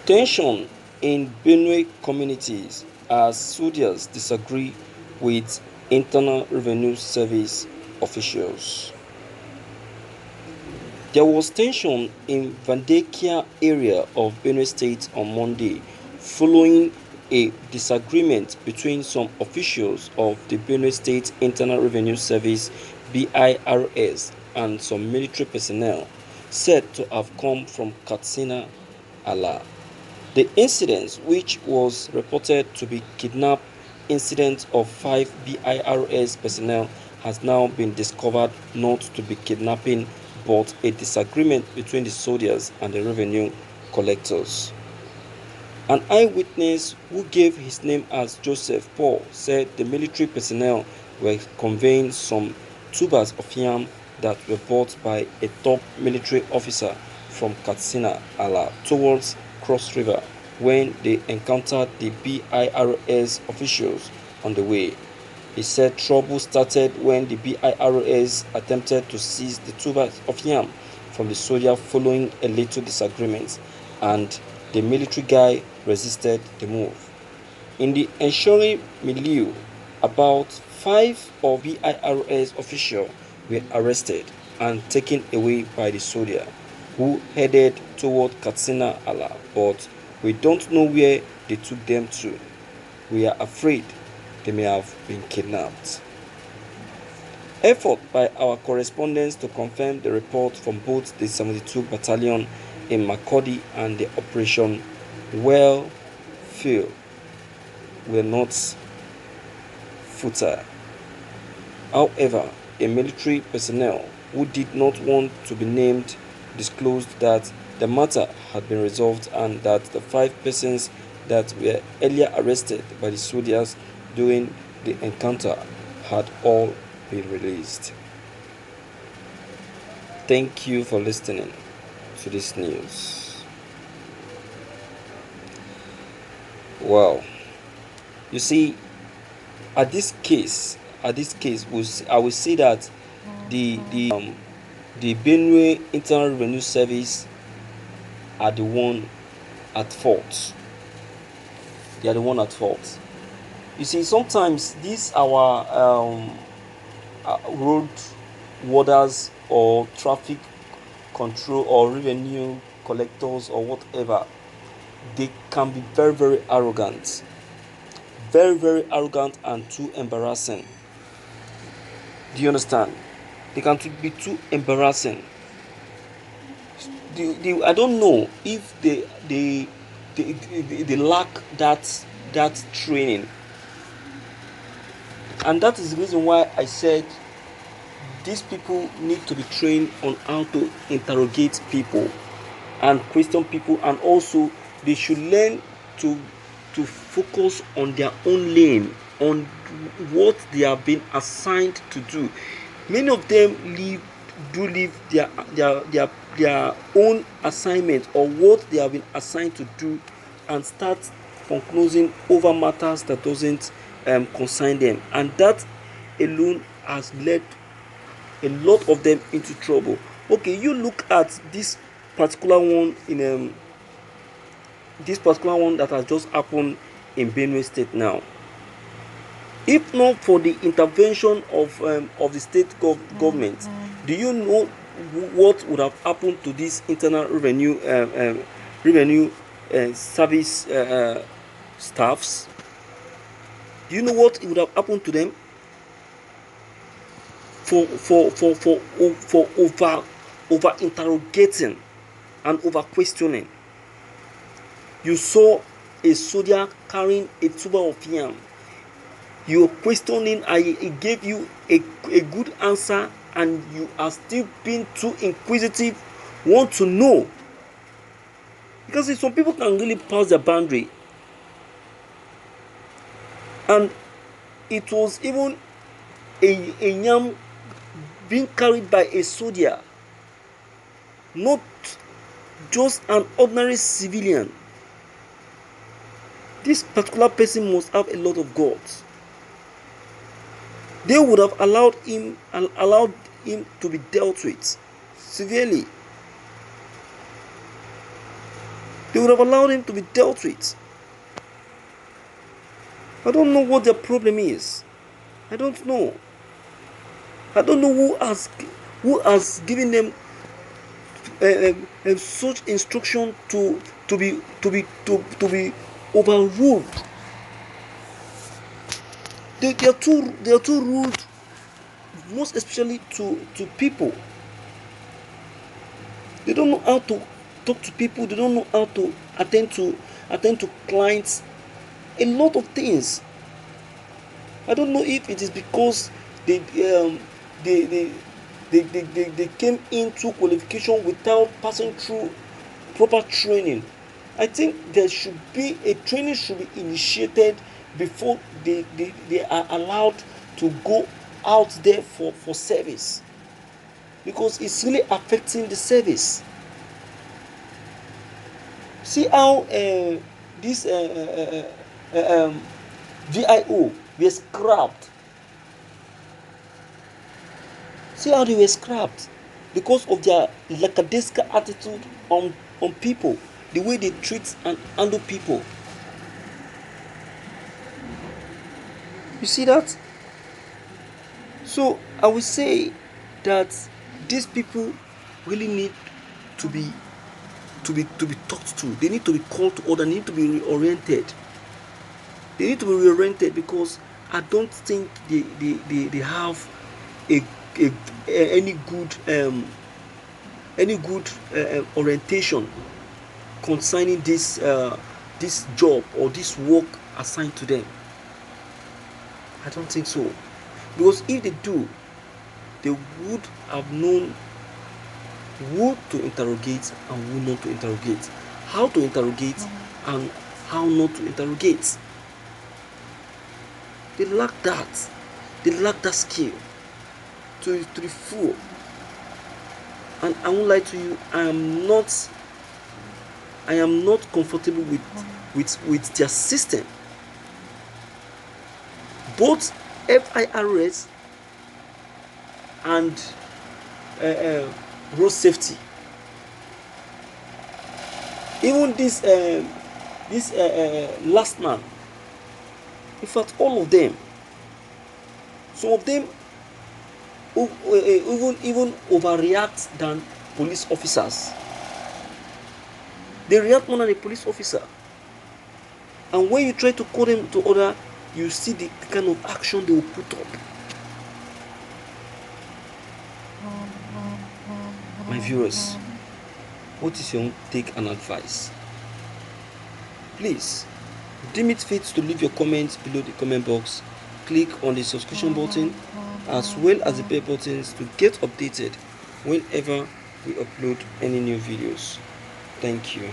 Tension in Benue communities as soldiers disagree with Internal Revenue Service officials. There was tension in Vandekia area of Benue State on Monday following a disagreement between some officials of the Benue State Internal Revenue Service (BIRS) and some military personnel said to have come from Katsina, Allah. The incident, which was reported to be kidnap incident of 5 BIRS personnel, has now been discovered not to be kidnapping but a disagreement between the soldiers and the revenue collectors. An eyewitness who gave his name as Joseph Paul said the military personnel were conveying some tubers of yam that were bought by a top military officer from Katsina, Allah, towards Cross River when they encountered the BIRS officials on the way. He said trouble started when the BIRS attempted to seize the tubers of yam from the soldier following a little disagreement, and the military guy resisted the move. In the ensuing milieu, about 5 of BIRS officials were arrested and taken away by the soldier, who headed toward Katsina, Allah, but we don't know where they took them to. We are afraid they may have been kidnapped. Effort by our correspondents to confirm the report from both the 72 Battalion in Makurdi and the Operation Well-Field were not futile. However, a military personnel who did not want to be named disclosed that the matter had been resolved and that the 5 persons that were earlier arrested by the soldiers during the encounter had all been released. Thank you for listening to this news. Well, you see, at this case, I will say that the Benue Internal Revenue Service are the one at fault. They are the one at fault. You see, sometimes these our road warders or traffic control or revenue collectors or whatever, they can be very, very arrogant. Very, very arrogant and too embarrassing. Do you understand? They can be too embarrassing. I don't know if they lack that training, and that is the reason why I said these people need to be trained on how to interrogate people and question people, and also they should learn to focus on their own lane, on what they have been assigned to do. Many of them leave their own assignment or what they have been assigned to do and start concluding over matters that doesn't concern them, and that alone has led a lot of them into trouble. Okay, you look at this particular one that has just happened in Benue State now. If not for the intervention of the state government, do you know what would have happened to these internal revenue service staffs? Do you know what would have happened to them for over interrogating and over questioning? You saw a soldier carrying a tuber of yam. You were questioning, he gave you a good answer, and you are still being too inquisitive, want to know. Because some people can really pass the boundary. And it was even a yam being carried by a soldier, not just an ordinary civilian. This particular person must have a lot of guts. They would have allowed him to be dealt with severely. They would have allowed him to be dealt with. I don't know what their problem is. I don't know. I don't know who has given them such instruction to be overruled. They are too rude, most especially to people. They don't know how to talk to people. They don't know how to attend to clients. A lot of things. I don't know if it is because they came into qualification without passing through proper training. I think there should be a training should be initiated before they are allowed to go out there for service, because it's really affecting the service. See how this VIO were scrapped. See how they were scrapped because of their lackadaisical attitude on people, the way they treat and handle people. You see that? So I would say that these people really need to be talked to. They need to be called to order. They need to be reoriented. They need to be reoriented because I don't think they have any good orientation concerning this job or this work assigned to them. I don't think so, because if they do, they would have known who to interrogate and who not to interrogate, how to interrogate and how not to interrogate. They lack that. They lack that skill to the full. And I won't lie to you, I am not comfortable with their system. Both FIRS and road safety. Even this last man. In fact, all of them. Some of them even overreact than police officers. They react more than a police officer. And when you try to call them to order, you see the kind of action they will put up. My viewers, what is your own take and advice? Please, deem it fit to leave your comments below the comment box. Click on the subscription button as well as the bell buttons to get updated whenever we upload any new videos. Thank you.